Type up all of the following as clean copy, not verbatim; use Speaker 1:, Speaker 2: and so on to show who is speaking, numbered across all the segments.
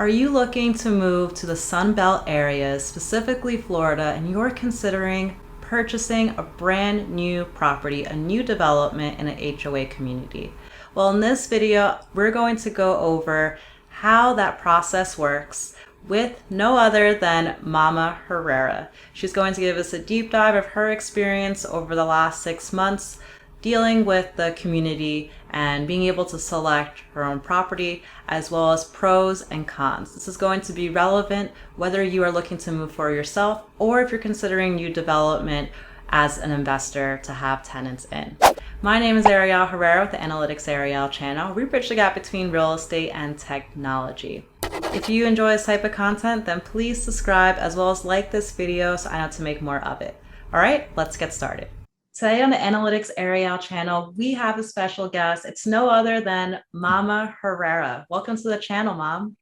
Speaker 1: Are you looking to move to the Sun Belt areas, specifically Florida, and you're considering purchasing a brand new property, a new development in an HOA community? Well, in this video, we're going to go over how that process works with no other than Momma Herrera. She's going to give us a deep dive of her experience over the last 6 months dealing with the community and being able to select her own property, as well as pros and cons. This is going to be relevant whether you are looking to move for yourself or if you're considering new development as an investor to have tenants in. My name is Ariel Herrera with the AnalyticsAriel channel. We bridge the gap between real estate and technology. If you enjoy this type of content, then please subscribe as well as like this video so I know to make more of it. All right, let's get started. Today on the AnalyticsAriel channel, we have a special guest. It's no other than Momma Herrera. Welcome to the channel, Mom.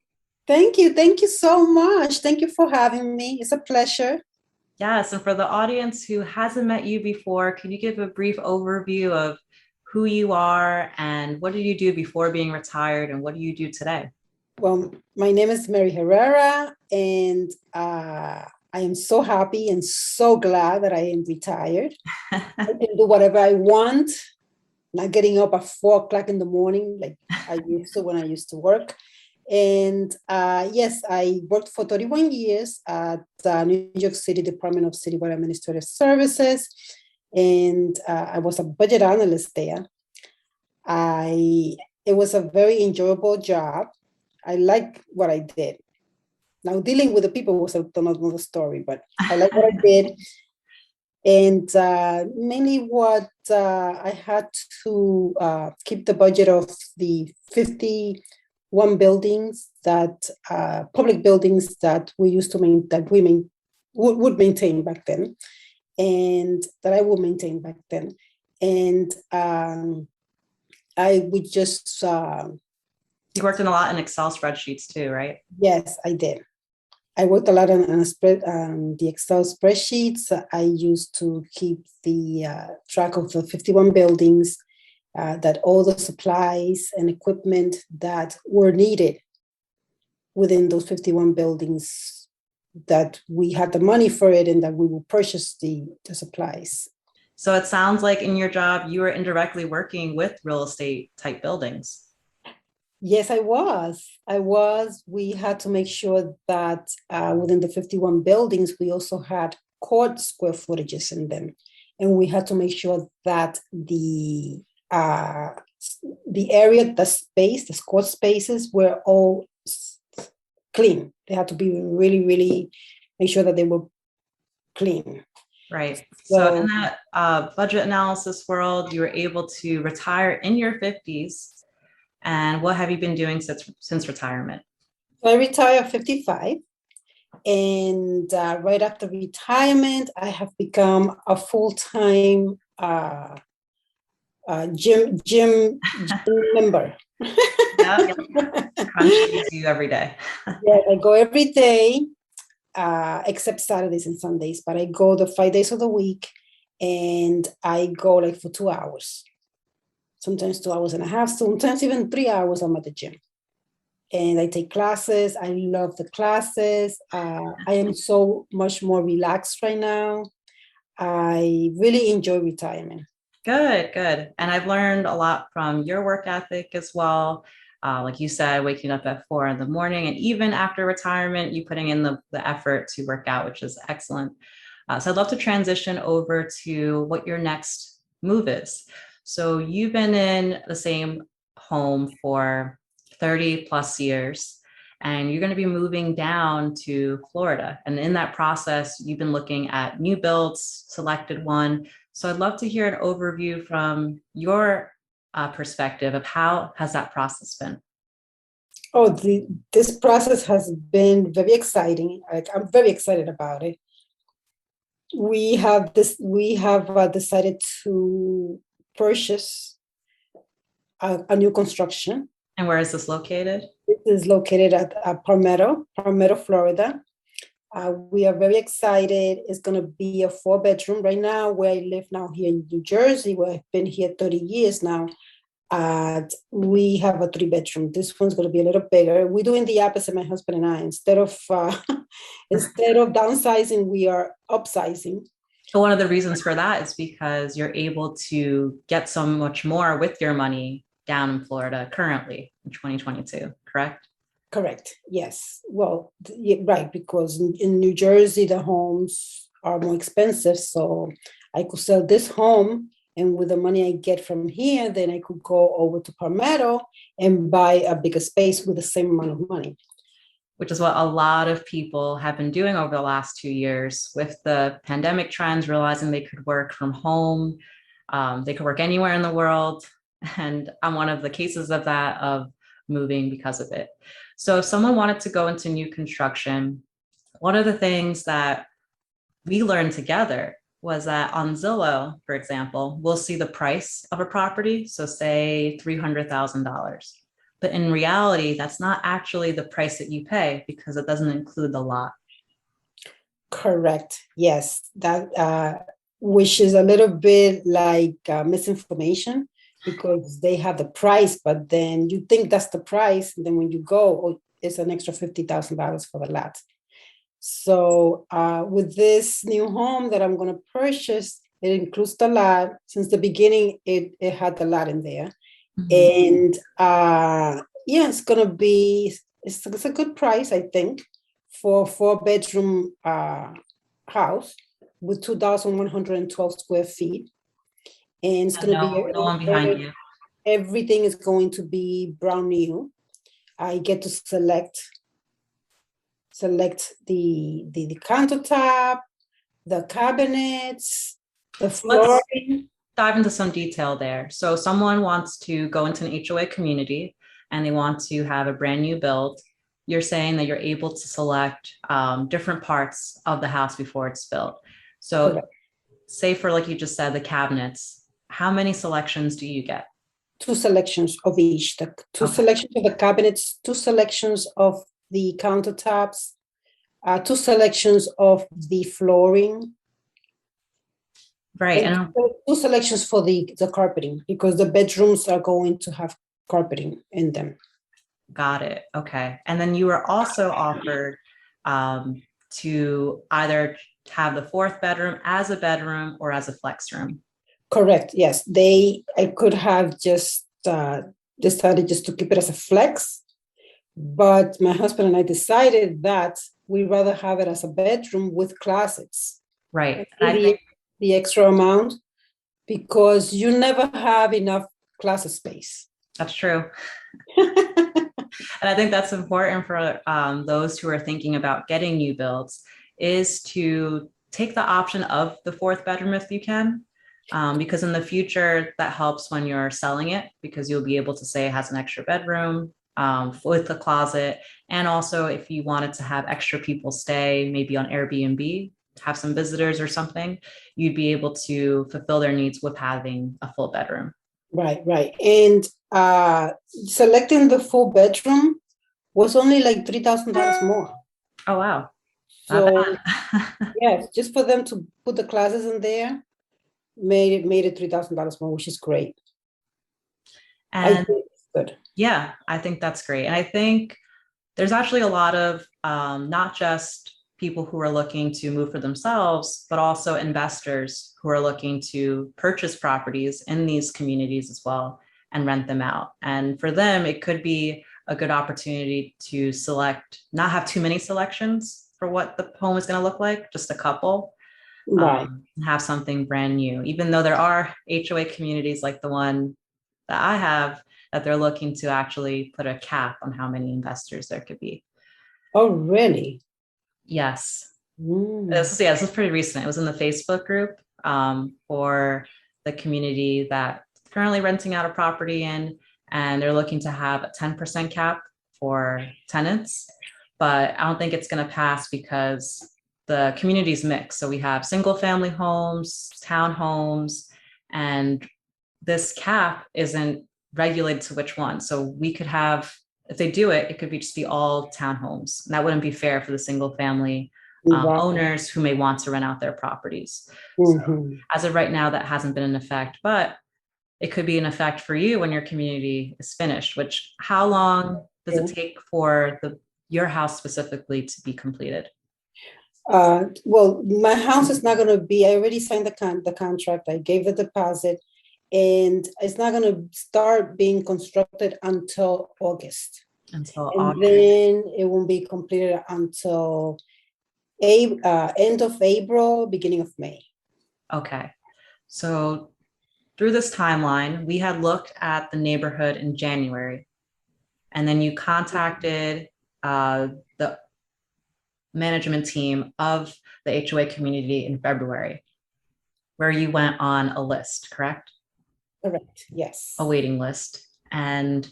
Speaker 2: Thank you. Thank you so much. Thank you for having me. It's a pleasure.
Speaker 1: Yes, and for the audience who hasn't met you before, can you give a brief overview of who you are and what did you do before being retired and what do you do today?
Speaker 2: Well, my name is Mary Herrera, and I am so happy and so glad that I am retired. I can do whatever I want, not getting up at 4 o'clock in the morning like I used to when I used to work. And yes, I worked for 31 years at the New York City Department of Citywide Administrative Services, and I was a budget analyst there. It was a very enjoyable job. I like what I did. Now, dealing with the people was another story, but I like what I did. And mainly what I had to keep the budget of the 51 buildings that public buildings that we used to would maintain back then, and that I would maintain back then. And I would just
Speaker 1: You worked in a lot in Excel spreadsheets too, right?
Speaker 2: yes, I did. I worked a lot on the Excel spreadsheets. I used to keep the track of the 51 buildings, that all the supplies and equipment that were needed within those 51 buildings, that we had the money for it and that we will purchase the supplies.
Speaker 1: So it sounds like in your job, you were indirectly working with real estate type buildings.
Speaker 2: Yes, I was. We had to make sure that within the 51 buildings, we also had court square footages in them. And we had to make sure that the area, the court spaces were all clean. They had to be really, really make sure that they were clean.
Speaker 1: Right. So in that budget analysis world, you were able to retire in your 50s. And what have you been doing since retirement?
Speaker 2: So I retired at 55. And right after retirement, I have become a full-time gym member.
Speaker 1: Yeah, crunch you every day.
Speaker 2: Yeah, I go every day, except Saturdays and Sundays, but I go the 5 days of the week, and I go like for 2 hours. Sometimes 2 hours and a half, sometimes even 3 hours I'm at the gym. And I take classes. I love the classes. I am so much more relaxed right now. I really enjoy retirement.
Speaker 1: Good. And I've learned a lot from your work ethic as well. Like you said, waking up at 4 in the morning, and even after retirement, you putting in the effort to work out, which is excellent. So I'd love to transition over to what your next move is. So you've been in the same home for 30 plus years, and you're going to be moving down to Florida. And in that process, you've been looking at new builds, selected one. So I'd love to hear an overview from your perspective of how has that process been?
Speaker 2: Oh, this process has been very exciting. I'm very excited about it. We have decided to purchase a new construction.
Speaker 1: And where is this located?
Speaker 2: It is located at Palmetto, Florida. We are very excited. It's going to be a 4-bedroom right now where I live now here in New Jersey, where I've been here 30 years now. We have a 3 bedroom. This one's going to be a little bigger. We're doing the opposite, my husband and I. Instead of instead of downsizing, we are upsizing.
Speaker 1: So one of the reasons for that is because you're able to get so much more with your money down in Florida currently in 2022, correct?
Speaker 2: Correct. Yes. Well, right, because in New Jersey, the homes are more expensive. So I could sell this home, and with the money I get from here, then I could go over to Palmetto and buy a bigger space with the same amount of money.
Speaker 1: Which is what a lot of people have been doing over the last 2 years with the pandemic trends, realizing they could work from home. They could work anywhere in the world. And I'm one of the cases of that, of moving because of it. So if someone wanted to go into new construction, one of the things that we learned together was that on Zillow, for example, we'll see the price of a property. So say $300,000. But in reality, that's not actually the price that you pay because it doesn't include the lot.
Speaker 2: Correct. Yes. That which is a little bit like misinformation, because they have the price, but then you think that's the price. And then when you go, oh, it's an extra $50,000 for the lot. So with this new home that I'm going to purchase, it includes the lot. Since the beginning, it had the lot in there. And yeah, it's gonna be, it's a good price, I think, for a 4 bedroom house with 2,112 square feet. And it's gonna be
Speaker 1: No one behind you.
Speaker 2: everything is going to be brand new. I get to select the countertop, the cabinets, the flooring.
Speaker 1: Let's dive into some detail there. So someone wants to go into an HOA community and they want to have a brand new build. You're saying that you're able to select different parts of the house before it's built. So
Speaker 2: Correct.
Speaker 1: say for, like you just said, the cabinets, how many selections do you get?
Speaker 2: 2 selections of each, the two
Speaker 1: Okay.
Speaker 2: selections of the cabinets, 2 selections of the countertops, 2 selections of the flooring,
Speaker 1: Right.
Speaker 2: and
Speaker 1: And
Speaker 2: 2 selections for the carpeting, because the bedrooms are going to have carpeting in them.
Speaker 1: got it. Okay. And then you were also offered to either have the fourth bedroom as a bedroom or as a flex room.
Speaker 2: Correct. Yes, I could have just decided just to keep it as a flex, but my husband and I decided that we'd rather have it as a bedroom with closets.
Speaker 1: Right.
Speaker 2: And
Speaker 1: I think
Speaker 2: the extra amount, because you never have enough closet space.
Speaker 1: that's true. And I think that's important for those who are thinking about getting new builds, is to take the option of the fourth bedroom if you can, because in the future that helps when you're selling it, because you'll be able to say it has an extra bedroom with a closet. And also if you wanted to have extra people stay, maybe on Airbnb, have some visitors or something, you'd be able to fulfill their needs with having a full bedroom.
Speaker 2: Right. And selecting the full bedroom was only like $3,000 more.
Speaker 1: Oh, wow.
Speaker 2: So yes, just for them to put the classes in there made it $3,000 more, which is great. I
Speaker 1: And
Speaker 2: think it's good.
Speaker 1: yeah, I think that's great. And I think there's actually a lot of not just people who are looking to move for themselves, but also investors who are looking to purchase properties in these communities as well and rent them out. And for them, it could be a good opportunity to select, not have too many selections for what the home is going to look like, just a couple,
Speaker 2: Right.
Speaker 1: have something brand new, even though there are HOA communities like the one that I have, that they're looking to actually put a cap on how many investors there could be.
Speaker 2: Oh, really?
Speaker 1: Yes. This is pretty recent. It was in the Facebook group for the community that currently renting out a property in, and they're looking to have a 10% cap for tenants. But I don't think it's going to pass because the community's mixed. So we have single family homes, townhomes, and this cap isn't regulated to which one. So we could have, if they do it, it could be just be all townhomes. And that wouldn't be fair for the single family
Speaker 2: Right.
Speaker 1: owners who may want to rent out their properties.
Speaker 2: Mhm.
Speaker 1: So as of right now, that hasn't been in effect, but it could be in effect for you when your community is finished, which how long does it take for your house specifically to be completed?
Speaker 2: Well, my house is not going to be, I already signed the contract. I gave the deposit, and it's not going to start being constructed until August.
Speaker 1: Until
Speaker 2: And
Speaker 1: August.
Speaker 2: then it won't be completed until end of April, beginning of May.
Speaker 1: Okay. So through this timeline, we had looked at the neighborhood in January, and then you contacted the management team of the HOA community in February, where you went on a list, correct?
Speaker 2: Correct, yes.
Speaker 1: A waiting list. And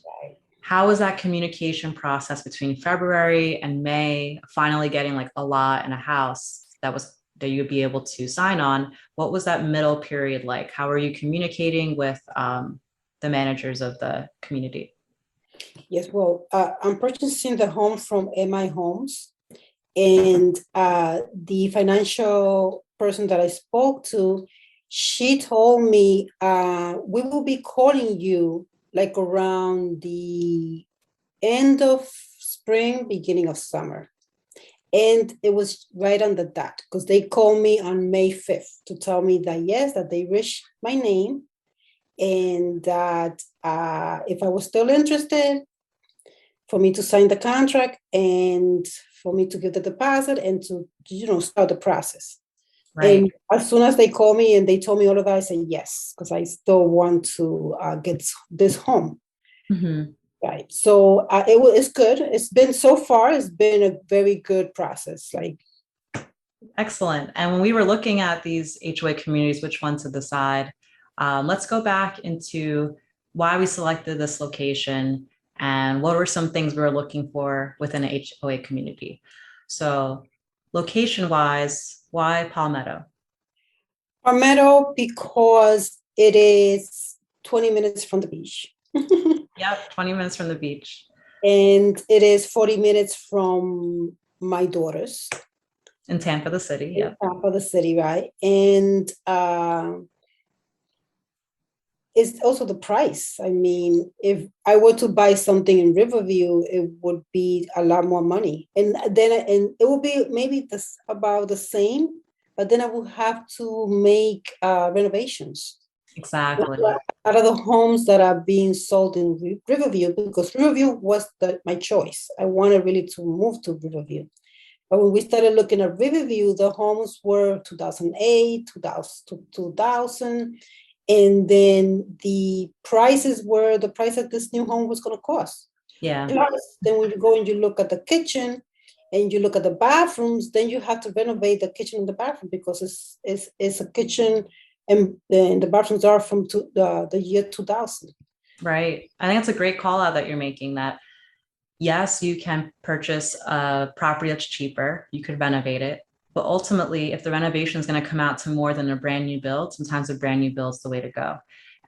Speaker 1: how was that communication process between February and May, finally getting like a lot and a house that you'd be able to sign on? What was that middle period like? How are you communicating with the managers of the community?
Speaker 2: Yes, well, I'm purchasing the home from MI Homes, and the financial person that I spoke to, she told me, we will be calling you like around the end of spring, beginning of summer. And it was right on the dot, because they called me on May 5th to tell me that, yes, that they reached my name, and that if I was still interested, for me to sign the contract and for me to give the deposit and to, start the process.
Speaker 1: Right.
Speaker 2: And as soon as they called me and they told me all of that, I said yes, because I still want to get this home.
Speaker 1: Mm-hmm.
Speaker 2: Right. So it's good. It's been so far, it's been a very good process.
Speaker 1: Excellent. And when we were looking at these HOA communities, which one to decide, let's go back into why we selected this location and what were some things we were looking for within an HOA community. So location-wise, why Palmetto?
Speaker 2: Palmetto, because it is 20 minutes from the beach.
Speaker 1: Yep, 20 minutes from the beach.
Speaker 2: And it is 40 minutes from my daughters.
Speaker 1: In Tampa, the city, yeah.
Speaker 2: Tampa, the city, right? And it's also the price. I mean, if I were to buy something in Riverview, it would be a lot more money. And it will be maybe about the same, but then I will have to make renovations.
Speaker 1: Exactly.
Speaker 2: Out of the homes that are being sold in Riverview, because Riverview was my choice. I wanted really to move to Riverview. But when we started looking at Riverview, the homes were 2008, 2000, and then the prices were the price that this new home was going to cost.
Speaker 1: Yeah.
Speaker 2: Plus, then when you go and you look at the kitchen and you look at the bathrooms, then you have to renovate the kitchen and the bathroom, because it's a kitchen and the bathrooms are from the year 2000.
Speaker 1: Right. I think it's a great call out that you're making, that yes, you can purchase a property that's cheaper, you could renovate it, but ultimately, if the renovation is going to come out to more than a brand new build, sometimes a brand new build is the way to go.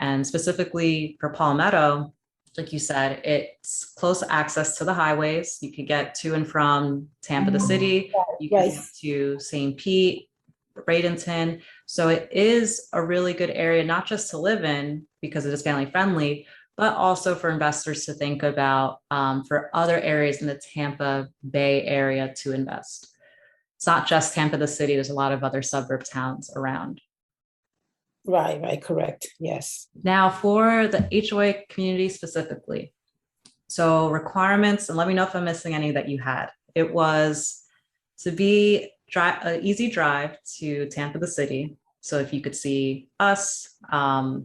Speaker 1: And specifically for Palmetto, like you said, it's close access to the highways. You could get to and from Tampa, the city. You can get to St. Pete, Bradenton. So it is a really good area, not just to live in because it is family friendly, but also for investors to think about for other areas in the Tampa Bay area to invest. It's not just Tampa, the city. There's a lot of other suburb towns around.
Speaker 2: Right, correct. Yes.
Speaker 1: Now for the HOA community specifically. So requirements, and let me know if I'm missing any that you had. It was to be an easy drive to Tampa, the city. So if you could see us, so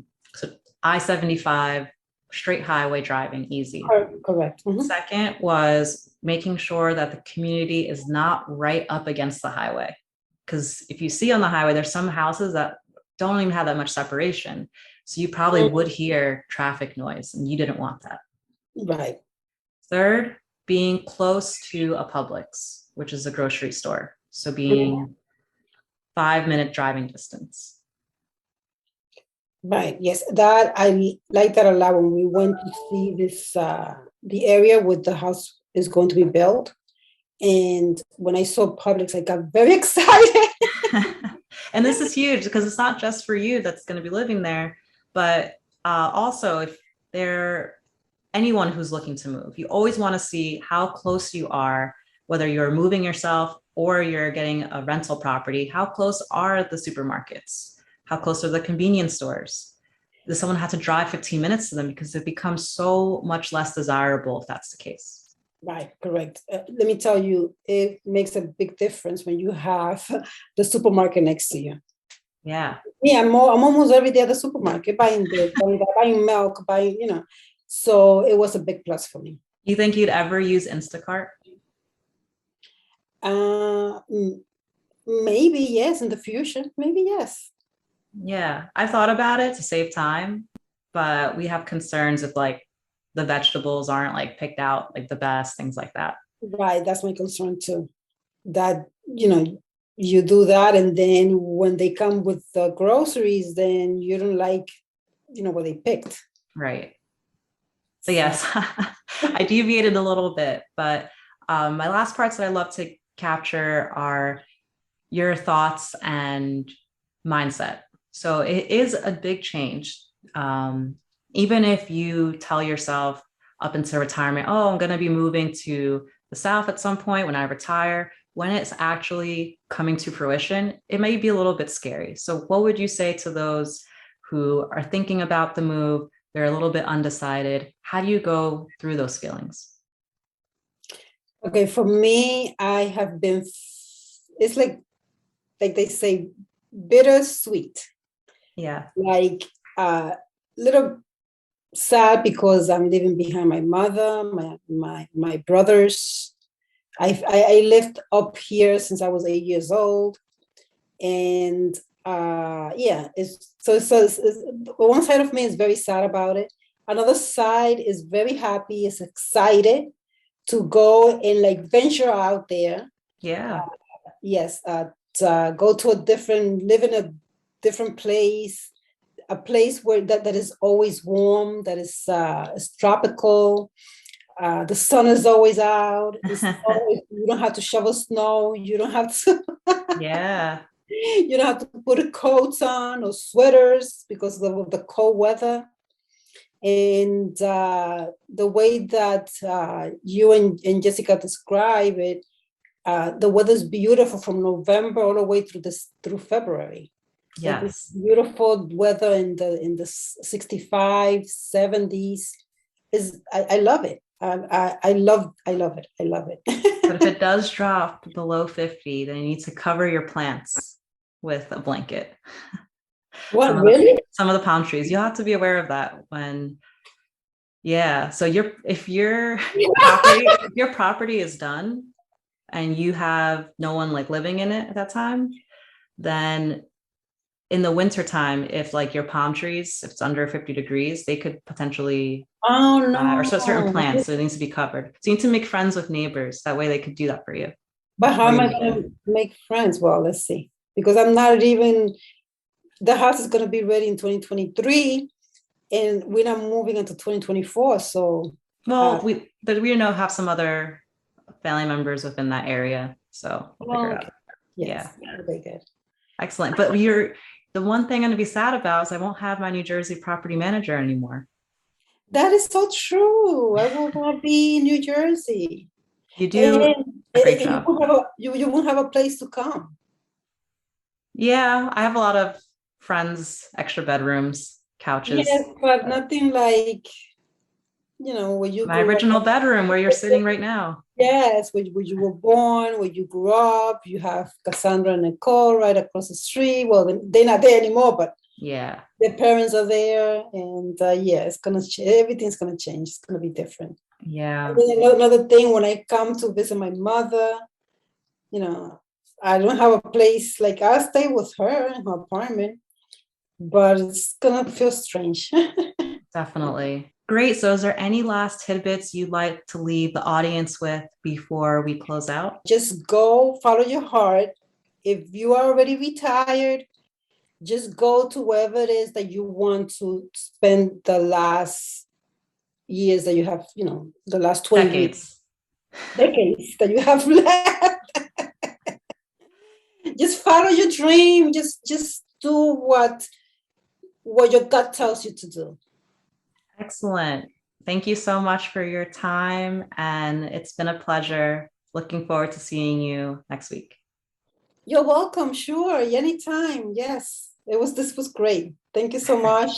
Speaker 1: I-75, straight highway driving, easy.
Speaker 2: Correct. Mm-hmm.
Speaker 1: Second was making sure that the community is not right up against the highway. Because if you see on the highway, there's some houses that don't even have that much separation. So you probably would hear traffic noise, and you didn't want that.
Speaker 2: Right.
Speaker 1: Third, being close to a Publix, which is a grocery store. So being 5-minute driving distance.
Speaker 2: Right. Yes, that I like that a lot. When we went to see this, the area where the house is going to be built, and when I saw Publix, I got very excited.
Speaker 1: And this is huge because it's not just for you that's going to be living there, but Also, if there anyone who's looking to move, you always want to see how close you are, whether you're moving yourself or you're getting a rental property. How close are the supermarkets? How close are the convenience stores? Does someone have to drive 15 minutes to them? Because it becomes so much less desirable if that's the case.
Speaker 2: Right, correct. Let me tell you, it makes a big difference when you have the supermarket next to you.
Speaker 1: Yeah.
Speaker 2: Yeah, I'm almost every day at the supermarket buying this, buying milk, so it was a big plus for me.
Speaker 1: You think you'd ever use Instacart?
Speaker 2: Maybe yes, in the future, maybe yes.
Speaker 1: Yeah, I thought about it to save time, but we have concerns if like the vegetables aren't like picked out like the best, things like that.
Speaker 2: Right, that's my concern too. That, you do that, and then when they come with the groceries, then you don't like, what they picked.
Speaker 1: Right. So yes, I deviated a little bit, but my last parts that I love to capture are your thoughts and mindset. So it is a big change. Even if you tell yourself up into retirement, oh, I'm going to be moving to the South at some point when I retire, when it's actually coming to fruition, it may be a little bit scary. So what would you say to those who are thinking about the move? They're a little bit undecided. How do you go through those feelings?
Speaker 2: Okay, for me, I have been, it's like they say, bittersweet.
Speaker 1: Yeah.
Speaker 2: Like little sad because I'm leaving behind my mother, my brothers. I lived up here since I was 8 years old, and it's one side of me is very sad about it. Another side is very happy, is excited to go and like venture out there.
Speaker 1: Yeah.
Speaker 2: Yes, go to live in a different place, a place where that is always warm, that is tropical. The sun is always out. You don't have to shovel snow. You don't have to.
Speaker 1: Yeah.
Speaker 2: You don't have to put coats on or sweaters because of the cold weather. And the way that you and Jessica describe it, the weather's beautiful from November all the way through February. Like this
Speaker 1: Yes.
Speaker 2: beautiful weather in the 65, 70s. I love it. I love it. I love it.
Speaker 1: But if it does drop below 50, then you need to cover your plants with a blanket.
Speaker 2: What, really?
Speaker 1: Some of the palm trees. You have to be aware of that when, yeah. So if your property is done and you have no one like living in it at that time, then in the wintertime, if like your palm trees, if it's under 50 degrees, they could potentially or so certain
Speaker 2: no.
Speaker 1: plants, so it needs to be covered. So you need to make friends with neighbors. That way they could do that for you.
Speaker 2: But how am I going to make friends? Well, let's see. Because I'm not even, the house is going to be ready in 2023 and we're not moving into 2024. So.
Speaker 1: Well, we have some other family members within that area. So we'll figure it out.
Speaker 2: Yes, yeah. Very good.
Speaker 1: Excellent. But the one thing I'm going to be sad about is I won't have my New Jersey property manager anymore.
Speaker 2: That is so true. I will not be in New Jersey.
Speaker 1: You do a great job.
Speaker 2: You won't have a place to come.
Speaker 1: Yeah, I have a lot of friends, extra bedrooms, couches.
Speaker 2: Yes, but nothing like, where you
Speaker 1: my original bedroom where you're sitting right now.
Speaker 2: Yes, where you were born, where you grew up. You have Cassandra and Nicole right across the street. Well, they're not there anymore, but
Speaker 1: yeah,
Speaker 2: their parents are there, and it's gonna everything's gonna change. It's gonna be different.
Speaker 1: Yeah.
Speaker 2: Another thing, when I come to visit my mother, I don't have a place. Like, I'll stay with her in her apartment, but it's gonna feel strange.
Speaker 1: Definitely. Great. So is there any last tidbits you'd like to leave the audience with before we close out?
Speaker 2: Just go follow your heart. If you are already retired, just go to wherever it is that you want to spend the last years that you have, the last 20 decades that you have left. Just follow your dream. Just do what your gut tells you to do.
Speaker 1: Excellent. Thank you so much for your time, and it's been a pleasure. Looking forward to seeing you next week.
Speaker 2: You're welcome. Sure. Anytime. Yes. This was great. Thank you so much.